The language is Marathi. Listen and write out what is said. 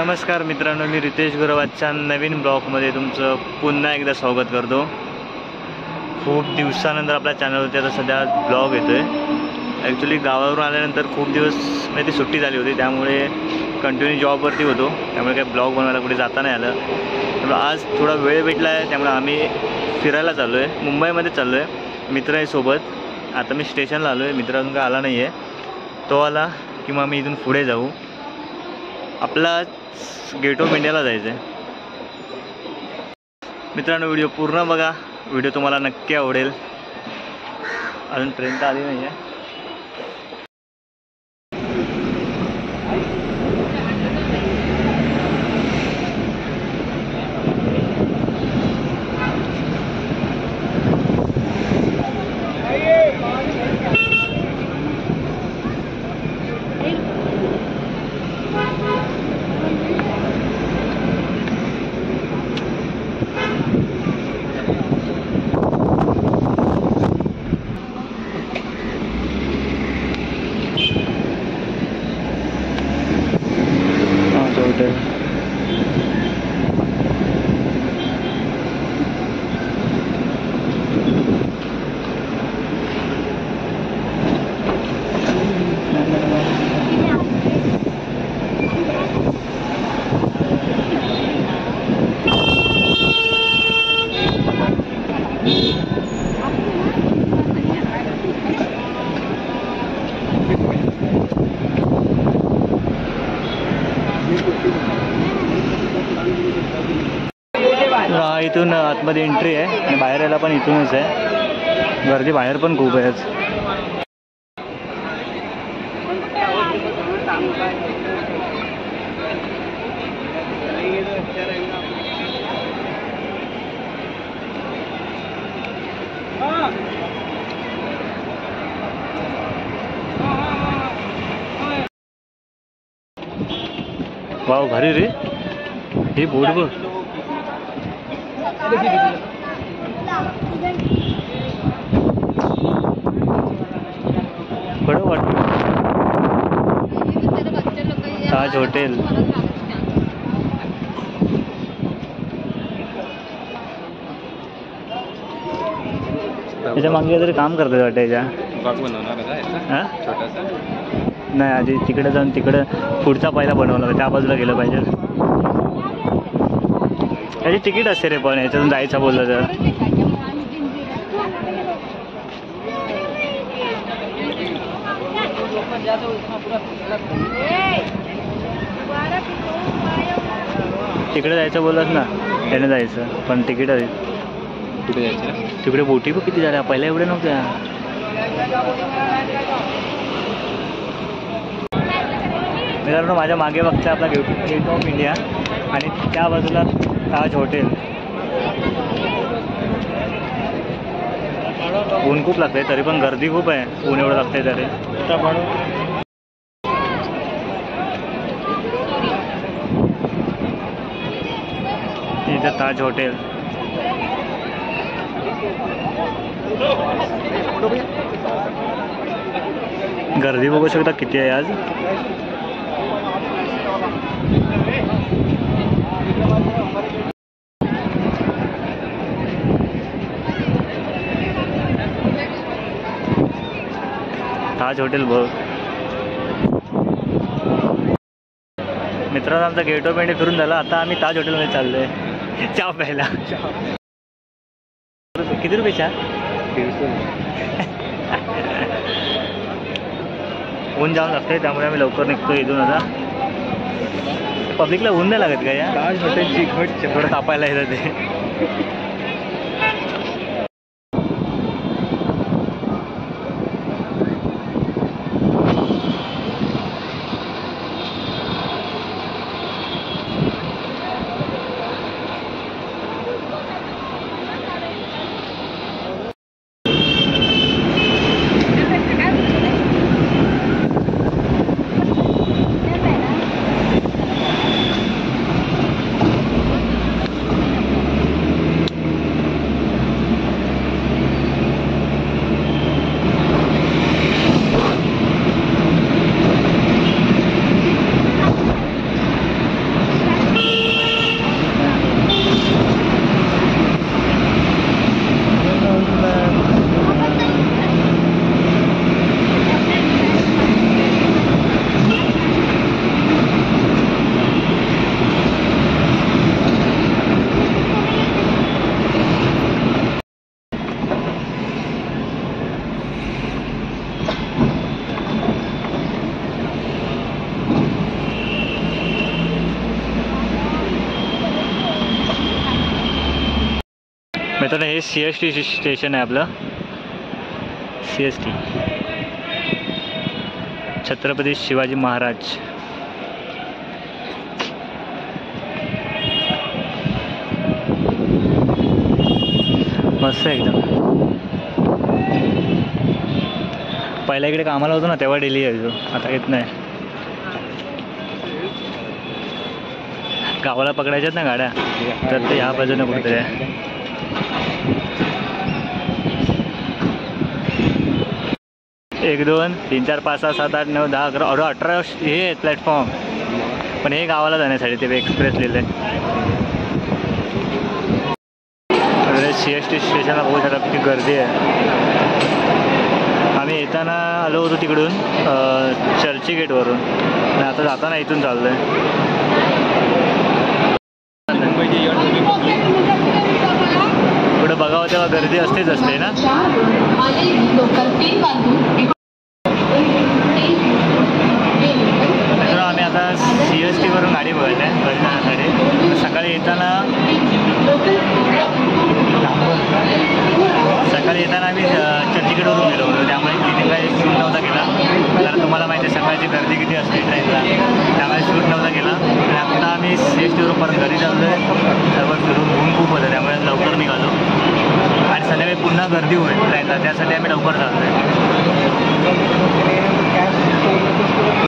नमस्कार मित्रांनो, मी रितेश गुरवाच्या नवीन ब्लॉगमध्ये तुमचं पुन्हा एकदा स्वागत करतो। खूप दिवसानंतर आपल्या चॅनलवरती आता सध्या ब्लॉग येतो आहे। ॲक्च्युली गावावरून आल्यानंतर खूप दिवस म्हणजे ती सुट्टी झाली होती, त्यामुळे कंटिन्यू जॉबवरती होतो, त्यामुळे काही ब्लॉग बनवायला कुठे जाता नाही आलं। त्यामुळे आज थोडा वेळ भेटला आहे, त्यामुळे आम्ही फिरायला चाललो आहे, मुंबईमध्ये चाललो आहे मित्र आहे सोबत। आता मी स्टेशनला आलो आहे, मित्र अजून काय आला नाही आहे, तो आला की मग मी इथून पुढे जाऊ। आपला गेट ऑफ इंडियाला जायचं आहे। मित्रांनो, व्हिडिओ पूर्ण बघा, व्हिडिओ तुम्हाला नक्की आवडेल। अजून ट्रेन तर आली नाही आहे। इथून आतमध्ये एंट्री आहे आणि बाहेर यायला पण इथूनच आहे। गर्दी बाहेर पण खूप आहे आज। वाव, भारी रे हे बोर्ड बघ। बरं वाटतं ताज हॉटेल। त्याच्या मागे तरी काम करतात वाटतं याच्या। नाही, आधी तिकडे जाऊन तिकडे पुढचा पहिला बनवला, त्या बाजूला गेलं पाहिजे। त्याची तिकीट असते रे, पण याच्यातून जायचं बोललं तर। तिकडे जायचं बोलत ना, त्याने जायचं, पण तिकीट आहे कुठे जायचं। तिकडे बोटी पण किती झाल्या, पहिल्या एवढ्या नव्हत्या। मित्रांनो, माझ्या मागे बघता आपला गेट ऑफ इंडिया आणि त्या बाजूला ताज हॉटेल। ऊन खूप लागतंय, तरी पण गर्दी खूप आहे, ऊन एवढं लागतंय तरी। इथं ताज हॉटेल। गर्दी बघू शकता किती आहे आज। ताज हॉटेल बघ। मित्रांनो, आमचा गेट ऑफ इंडिया फिरून झाला, आता आम्ही ताज हॉटेलमध्ये चाललोय चहा प्यायला। किती रुपये चहा? 150। ऊन जाम लागतंय, त्यामुळे आम्ही लवकर निघतो इथून। आता पब्लिकला ऊन नाही लागत का या ताज हॉटेलची घट थोडं तापायला येतं ते। मित्रांनो हे CST स्टेशन आहे आपलं, CST छत्रपती शिवाजी महाराज. मस्त एकदम. पहिल्या इकडे कामाला होतो ना तेव्हा डेली यायचो, आता येत नाही. गावाला पकडायच्यात ना गाड्या, तर ते ह्या बाजूने कुठेतरी आहे. 1 2 3 4 5 6 7 8 9 10 11 18 हे आहेत प्लॅटफॉर्म, पण हे गावाला जाण्यासाठी ते एक्सप्रेस लिहिलं आहे. CST स्टेशनला बघू शकता किती गर्दी आहे. आम्ही येताना आलो होतो तिकडून चर्चगेटवरून, आणि आता जाताना इथून चाललो आहे. पुढे बघावं तेव्हा गर्दी असतेच असते ना. तर आम्ही आता CSTवरून गाडी बघायला आहे घरी जाण्यासाठी. सकाळी येताना आम्ही चर्चगेटवरून गेलो होतो, त्यामुळे तिथे काही शूट नव्हता केला. कारण तुम्हाला माहिती आहे सकाळची गर्दी किती असते ट्रेनला, त्यामुळे शूट नव्हता केला. आणि आता आम्ही CSTवरून परत घरी चाललो आहे. सर्व फिरून ऊन खूप होतं, त्यामुळे लवकर निघालो. आणि संध्याकाळी पुन्हा गर्दी होईल ट्रेनला, त्यासाठी आम्ही लवकर चाललो आहे.